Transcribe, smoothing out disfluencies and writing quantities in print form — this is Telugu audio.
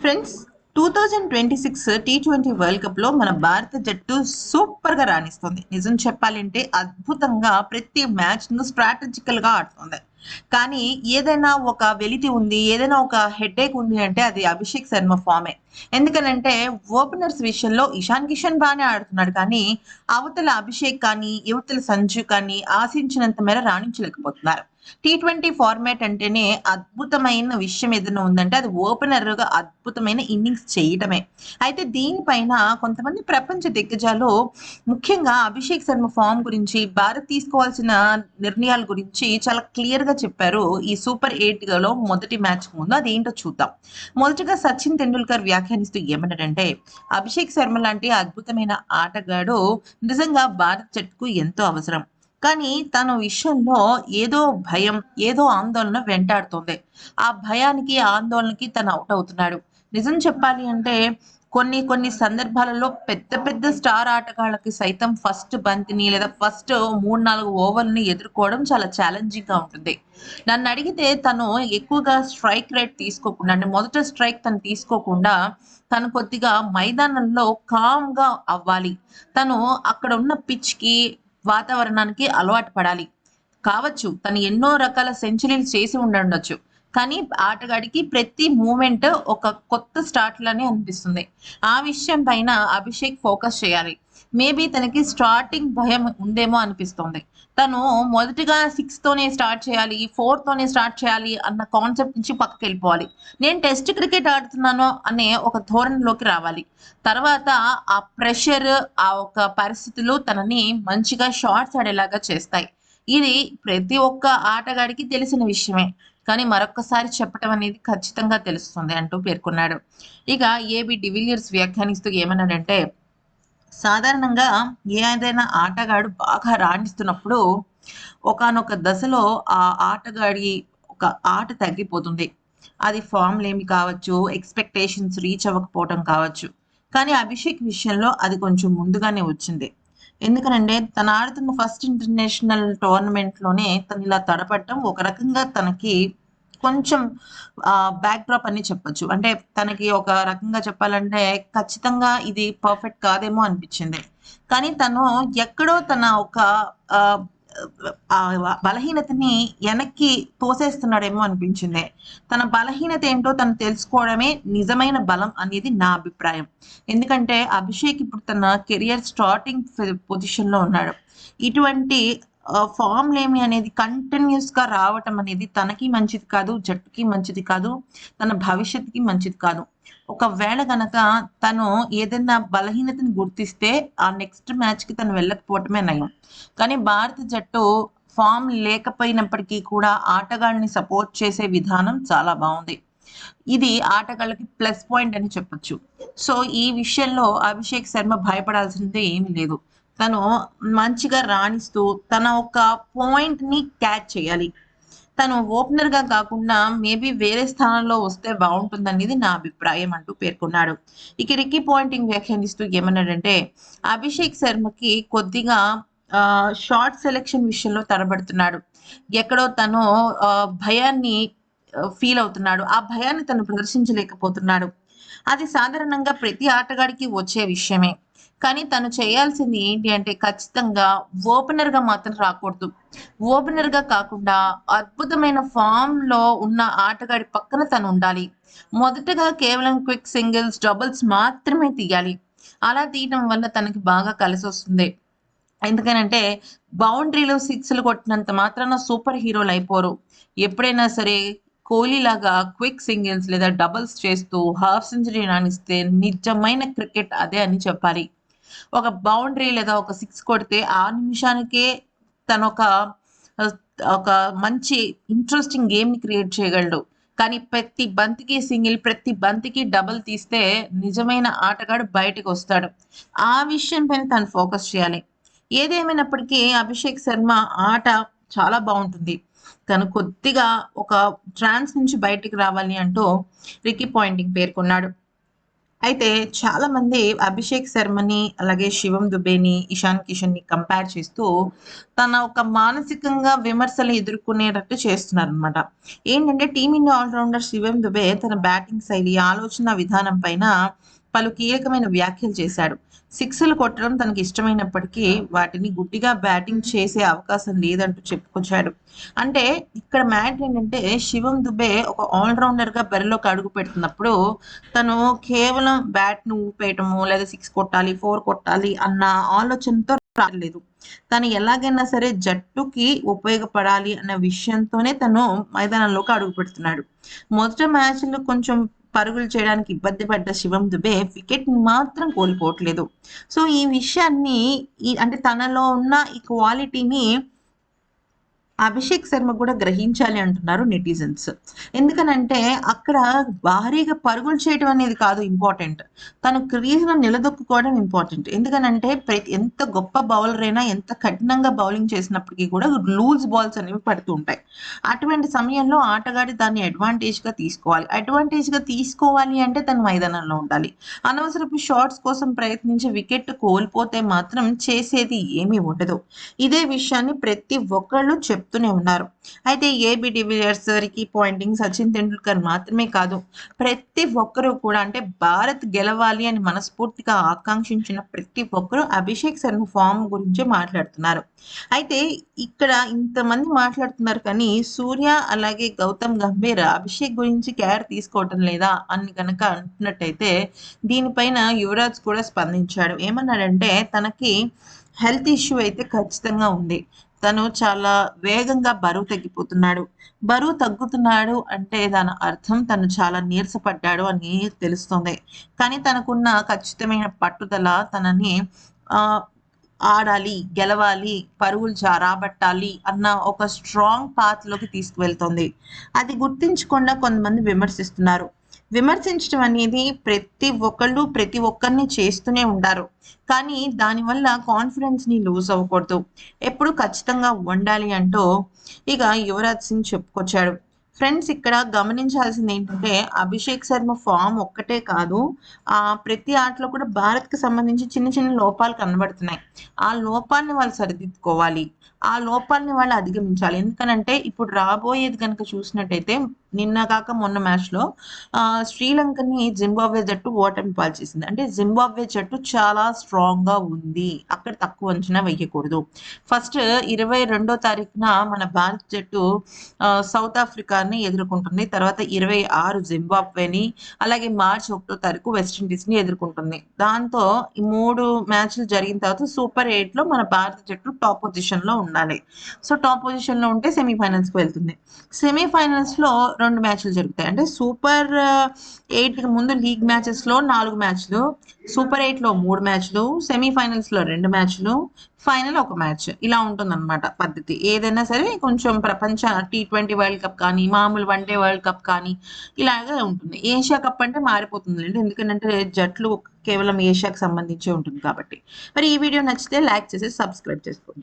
ఫ్రెండ్స్, 2026 T20 వరల్డ్ కప్ లో మన భారత జట్టు సూపర్ గా రాణిస్తుంది. నిజం చెప్పాలంటే అద్భుతంగా ప్రతి మ్యాచ్ ను స్ట్రాటజికల్ గా ఆడుతుంది. కానీ ఏదైనా ఒక వెలితి ఉంది, ఏదైనా ఒక హెడేక్ ఉంది అంటే అది అభిషేక్ శర్మ ఫామే. ఎందుకనంటే ఓపెనర్స్ విషయంలో ఇషాన్ కిషన్ బానే ఆడుతున్నాడు. కానీ అవతల అభిషేక్ కానీ, యువతల సంజు కానీ ఆశించినంత మేర రాణించలేకపోతున్నారు. T20 ఫార్మాట్ అంటేనే అద్భుతమైన విషయం ఏదైనా ఉందంటే అది ఓపెనర్‌గా అద్భుతమైన ఇన్నింగ్స్ చేయటమే. అయితే దీనిపైన కొంతమంది ప్రపంచ దిగ్గజాలు ముఖ్యంగా అభిషేక్ శర్మ ఫార్మ్ గురించి, భారత్ తీసుకోవాల్సిన నిర్ణయాల గురించి చాలా క్లియర్‌గా చెప్పారు. ఈ సూపర్ 8లో మొదటి మ్యాచ్‌కి ముందు అదేంటో చూద్దాం. మొదటగా సచిన్ టెండూల్కర్ వ్యాఖ్యానిస్తూ ఏమన్నాడంటే, అభిషేక్ శర్మ లాంటి అద్భుతమైన ఆటగాడు నిజంగా భారత్ జట్టుకు ఎంతో అవసరం. కానీ తన విషయంలో ఏదో భయం, ఏదో ఆందోళన వెంటాడుతోంది. ఆ భయానికి, ఆందోళనకి తను ఔట్ అవుతున్నాడు. నిజం చెప్పాలి అంటే కొన్ని కొన్ని సందర్భాలలో పెద్ద పెద్ద స్టార్ ఆటగాళ్ళకి సైతం ఫస్ట్ బంతిని లేదా ఫస్ట్ 3, 4 ఓవర్‌లని ఎదుర్కోవడం చాలా ఛాలెంజింగ్‌గా ఉంటుంది. నన్నడిగితే తను ఎక్కువగా స్ట్రైక్ రేట్ తీసుకోకుండా అంటే మొదట స్ట్రైక్ తను తీసుకోకుండా తను కొద్దిగా మైదానంలో కామ్‌గా అవ్వాలి. తను అక్కడ ఉన్న పిచ్‌కి వాతావరణానికి అలవాటు పడాలి. కావచ్చు తను ఎన్నో రకాల సెంచరీలు చేసి ఉండుండొచ్చు. కానీ ఆటగాడికి ప్రతి మూవ్‌మెంట్ ఒక కొత్త స్టార్ట్‌లనే అనిపిస్తుంది. ఆ విషయం పైన అభిషేక్ ఫోకస్ చేయాలి. మేబీ తనకి స్టార్టింగ్ భయం ఉందేమో అనిపిస్తోంది. తను మొదటగా 6 తోనే స్టార్ట్ చేయాలి, 4 తోనే స్టార్ట్ చేయాలి అన్న కాన్సెప్ట్ నుంచి పక్కకెళ్ళిపోవాలి. నేను టెస్ట్ క్రికెట్ ఆడుతున్నాను అనే ఒక ధోరణిలోకి రావాలి. తర్వాత ఆ ప్రెషర్, ఆ ఒక పరిస్థితులు తనని మంచిగా షాట్స్ ఆడేలాగా చేస్తాయి. ఇది ప్రతి ఒక్క ఆటగాడికి తెలిసిన విషయమే. కానీ మరొక్కసారి చెప్పటం అనేది ఖచ్చితంగా తెలుస్తుంది అంటూ పేర్కొన్నాడు. ఇక ఏబీ డివిలియర్స్ వ్యాఖ్యానిస్తూ ఏమన్నాడంటే, సాధారణంగా ఏదైనా ఆటగాడు బాగా రాణిస్తున్నప్పుడు ఒకానొక దశలో ఆ ఆటగాడి ఒక ఆట తగ్గిపోతుంది. అది ఫామ్‌లేమి కావచ్చు, ఎక్స్‌పెక్టేషన్స్ రీచ్ అవ్వకపోవటం కావచ్చు. కానీ అభిషేక్ విషయంలో అది కొంచెం ముందుగానే వచ్చింది. ఎందుకనంటే తను ఆడుతున్న ఫస్ట్ ఇంటర్నేషనల్ టోర్నమెంట్‌లోనే తను ఇలా తడపడ్డం ఒక రకంగా తనకి కొంచెం బ్యాక్ డ్రాప్ అని చెప్పొచ్చు. అంటే తనకి ఒక రకంగా చెప్పాలంటే ఖచ్చితంగా ఇది పర్ఫెక్ట్ కాదేమో అనిపిచ్చింది. కానీ తను ఎక్కడో తన ఒక ఆహ్, బలహీనతని వెనక్కి తోసేస్తున్నాడేమో అనిపించింది. తన బలహీనత ఏంటో తను తెలుసుకోవడమే నిజమైన బలం అనేది నా అభిప్రాయం. ఎందుకంటే అభిషేక్ ఇప్పుడు తన కెరియర్ స్టార్టింగ్ పొజిషన్‌లో ఉన్నాడు. ఇటువంటి ఫామ్‌లేమి అనేది కంటిన్యూయస్‌గా రావటం అనేది తనకి మంచిది కాదు, జట్టుకి మంచిది కాదు, తన భవిష్యత్తుకి మంచిది కాదు. ఒకవేళ గనక తను ఏదైనా బలహీనతను గుర్తిస్తే ఆ నెక్స్ట్ మ్యాచ్‌కి తను వెళ్ళకపోవటమే నయం. కానీ భారత జట్టు ఫామ్ లేకపోయినప్పటికీ కూడా ఆటగాళ్ళని సపోర్ట్ చేసే విధానం చాలా బావుంది. ఇది ఆటగాళ్ళకి ప్లస్ పాయింట్ అని చెప్పొచ్చు. సో, ఈ విషయంలో అభిషేక్ శర్మ భయపడాల్సింది ఏమీ లేదు. తను మంచిగా రాణిస్తూ తన ఒక పాయింట్‌ని క్యాచ్ చేయాలి. తను ఓపెనర్‌గా కాకుండా మేబీ వేరే స్థానంలో వస్తే బావుంటుందనేది నా అభిప్రాయం అంటూ పేర్కొన్నాడు. ఇక రిక్కీ పాయింటింగ్ వ్యాఖ్యానిస్తూ ఏమన్నాడంటే, అభిషేక్ శర్మకి కొద్దిగా షాట్ సెలక్షన్ విషయంలో తడబడుతున్నాడు. ఎక్కడో తను భయాన్ని ఫీల్ అవుతున్నాడు. ఆ భయాన్ని తను ప్రదర్శించలేకపోతున్నాడు. అది సాధారణంగా ప్రతి ఆటగాడికి వచ్చే విషయమే. కానీ తను చేయాల్సింది ఏంటి అంటే ఖచ్చితంగా ఓపెనర్‌గా మాత్రం రాకూడదు. ఓపెనర్‌గా కాకుండా అద్భుతమైన ఫామ్‌లో ఉన్న ఆటగాడి పక్కన తనుండాలి. మొదటగా కేవలం క్విక్ సింగిల్స్, డబుల్స్ మాత్రమే తీయాలి. అలా తీయటం వల్ల తనకి బాగా కలిసొస్తుంది. ఎందుకనంటే బౌండరీలో సిక్స్‌లు కొట్టినంత మాత్రాన సూపర్ హీరోలయిపోరు. ఎప్పుడైనా సరే కోహ్లీలాగా క్విక్ సింగిల్స్ లేదా డబుల్స్ చేస్తూ హాఫ్ సెంచరీ రాణిస్తే నిజమైన క్రికెట్ అదే అని చెప్పాలి. ఒక బౌండరీ లేదా ఒక సిక్స్ కొడితే ఆ నిమిషానికే తనొక ఆహ్, ఒక మంచి ఇంట్రెస్టింగ్ గేమ్‌ని క్రియేట్ చేయగలడు. కానీ ప్రతి బంతికి సింగిల్, ప్రతి బంతికి డబుల్ తీస్తే నిజమైన ఆటగాడు బయటకొస్తాడు. ఆ విషయం పైన తను ఫోకస్ చేయాలి. ఏదేమైనప్పటికీ అభిషేక్ శర్మ ఆట చాలా బావుంటుంది. తను కొద్దిగా ఒక ట్రాన్స్ నుంచి బయటికి రావాలి అంటూ రిక్కీ పాయింటింగ్ పేర్కొన్నాడు. అయితే చాలామంది అభిషేక్ శర్మని, అలాగే శివం దుబేని, ఇషాన్ కిషన్‌ని కంపేర్ చేస్తూ తన ఒక మానసికంగా విమర్శలు ఎదుర్కొనేటట్టు చేస్తున్నారనమాట. ఏంటంటే టీమిండియా ఆల్ రౌండర్ శివం దుబే తన బ్యాటింగ్ శైలి, ఆలోచన విధానం పైన పలు కీలకమైన వ్యాఖ్యలు చేశాడు. సిక్స్‌లు కొట్టడం తనకి ఇష్టమైనప్పటికీ వాటిని గుడ్డిగా బ్యాటింగ్ చేసే అవకాశం లేదంటూ చెప్పుకొచ్చాడు. అంటే ఇక్కడ మ్యాటర్ ఏంటంటే శివం దుబే ఒక ఆల్ రౌండర్‌గా బరిలోకి అడుగుపెడుతున్నప్పుడు తను కేవలం బ్యాట్‌ని ఊపేయటమో, లేదా 6 కొట్టాలి, 4 కొట్టాలి అన్న ఆలోచనతో రాలేదు. తను ఎలాగైనా సరే జట్టుకి ఉపయోగపడాలి అన్న విషయంతోనే తను మైదానంలోకి అడుగుపెడుతున్నాడు. మొదటి మ్యాచ్‌లో కొంచెం పరుగులు చేయడానికి ఇబ్బంది పడ్డ శివం దుబే వికెట్‌ని మాత్రం కోల్పోవట్లేదు. సో, ఈ విషయాన్ని అంటే తనలో ఉన్న ఈ క్వాలిటీని అభిషేక్ శర్మ కూడా గ్రహించాలి అంటున్నారు నెటిజన్స్. ఎందుకనంటే అక్కడ భారీగా పరుగులు చేయటం అనేది కాదు ఇంపార్టెంట్. తను క్రీజ్‌లో నిలదొక్కుకోవడం ఇంపార్టెంట్. ఎందుకనంటే ఎంత గొప్ప బౌలర్ అయినా ఎంత కఠినంగా బౌలింగ్ చేసినప్పటికీ కూడా లూజ్ బాల్స్ అనేవి పడుతూ ఉంటాయి. అటువంటి సమయంలో ఆటగాడు దాన్ని అడ్వాంటేజ్‌గా తీసుకోవాలి. అడ్వాంటేజ్‌గా తీసుకోవాలి అంటే తను మైదానంలో ఉండాలి. అనవసరపు షాట్స్ కోసం ప్రయత్నించి వికెట్ కోల్పోతే మాత్రం చేసేది ఏమీ ఉండదు. ఇదే విషయాన్ని ప్రతి ఒక్కళ్ళు చెప్తూనే ఉన్నారు. అయితే AB de Villiers, Ricky Poynting, Sachin Tendulkar మాత్రమే కాదు, ప్రతి ఒక్కరు కూడా అంటే భారత్ గెలవాలి అని మనస్ఫూర్తిగా ఆకాంక్షించిన ప్రతి ఒక్కరు అభిషేక్ శర్మ ఫామ్ గురించే మాట్లాడుతున్నారు. అయితే ఇక్కడ ఇంతమంది మాట్లాడుతున్నారు కానీ సూర్య అలాగే గౌతమ్ గంభీర్ అభిషేక్ గురించి కేర్ తీసుకోవటం లేదా అని గనక అంటున్నట్టయితే దీనిపైన యువరాజ్ కూడా స్పందించాడు. ఏమన్నాడంటే తనకి హెల్త్ ఇష్యూ అయితే ఖచ్చితంగా ఉంది. తను చాలా వేగంగా బరువు తగ్గిపోతున్నాడు. బరువు తగ్గుతున్నాడు అంటే దాని అర్థం తను చాలా నీరసపడ్డాడు అని తెలుస్తుంది. కానీ తనకున్న ఖచ్చితమైన పట్టుదల తనని ఆహ్, ఆడాలి, గెలవాలి, పరుగులు రాబట్టాలి అన్న ఒక స్ట్రాంగ్ పాత్‌లోకి తీసుకువెళ్తోంది. అది గుర్తించకుండా కొంతమంది విమర్శిస్తున్నారు. విమర్శించడం అనేది ప్రతి ఒక్కళ్ళు ప్రతి ఒక్కరిని చేస్తూనే ఉంటారు. కానీ దానివల్ల కాన్ఫిడెన్స్‌ని లూజ్ అవ్వకూడదు. ఎప్పుడు ఖచ్చితంగా ఉండాలి అంటూ ఇక యువరాజ్ సింగ్ చెప్పుకొచ్చాడు. ఫ్రెండ్స్ ఇక్కడ గమనించాల్సిందేంటంటే అభిషేక్ శర్మ ఫార్మ్ ఒక్కటే కాదు. ప్రతి ఆటలో కూడా భారత్‌కి సంబంధించి చిన్న చిన్న లోపాలు కనబడుతున్నాయి. ఆ లోపాల్ని వాళ్ళు సరిదిద్దుకోవాలి. ఆ లోపాల్ని వాళ్ళు అధిగమించాలి. ఎందుకనంటే ఇప్పుడు రాబోయేది గనుక చూసినట్టయితే నిన్న కాక మొన్న మ్యాచ్‌లో శ్రీలంకని జింబాబ్వే జట్టు ఓటమి పాల్చేసింది. అంటే జింబాబ్వే జట్టు చాలా స్ట్రాంగ్‌గా ఉంది. అక్కడ తక్కువ అంచనా వేయకూడదు. ఫస్ట్ 22 తారీఖున మన భారత జట్టు సౌత్ ఆఫ్రికాని ఎదుర్కొంటుంది. తర్వాత 26 జింబాబ్వేని, అలాగే మార్చి 1 తారీఖు వెస్ట్ ఇండీస్‌ని ఎదుర్కొంటుంది. దాంతో ఈ 3 మ్యాచ్‌లు జరిగిన తర్వాత సూపర్ 8లో మన భారత జట్టు టాప్ పొజిషన్‌లో ఉండాలి. సో, టాప్ పొజిషన్‌లో ఉంటే సెమీఫైనల్స్‌కి వెళ్తుంది. సెమీఫైనల్స్‌లో 2 మ్యాచ్‌లు జరుగుతాయి. అంటే సూపర్ 8కి ముందు లీగ్ మ్యాచెస్‌లో 4 మ్యాచ్‌లు, సూపర్ 8లో 3 మ్యాచ్‌లు, సెమీఫైనల్స్‌లో 2 మ్యాచ్‌లు, ఫైనల్ ఒక మ్యాచ్. ఇలా ఉంటుందన్నమాట పద్ధతి. ఏదైనా సరే కొంచెం ప్రపంచ టీ20 వరల్డ్ కప్ కానీ, మామూలు వన్ డే వరల్డ్ కప్ కానీ ఇలాగే ఉంటుంది. ఏషియా కప్ అంటే మారిపోతుందిలెండి. ఎందుకంటే జట్లు కేవలం ఏషియాకి సంబంధించే ఉంటుంది కాబట్టి. మరి ఈ వీడియో నచ్చితే లైక్ చేసి సబ్స్క్రైబ్ చేసుకోండి.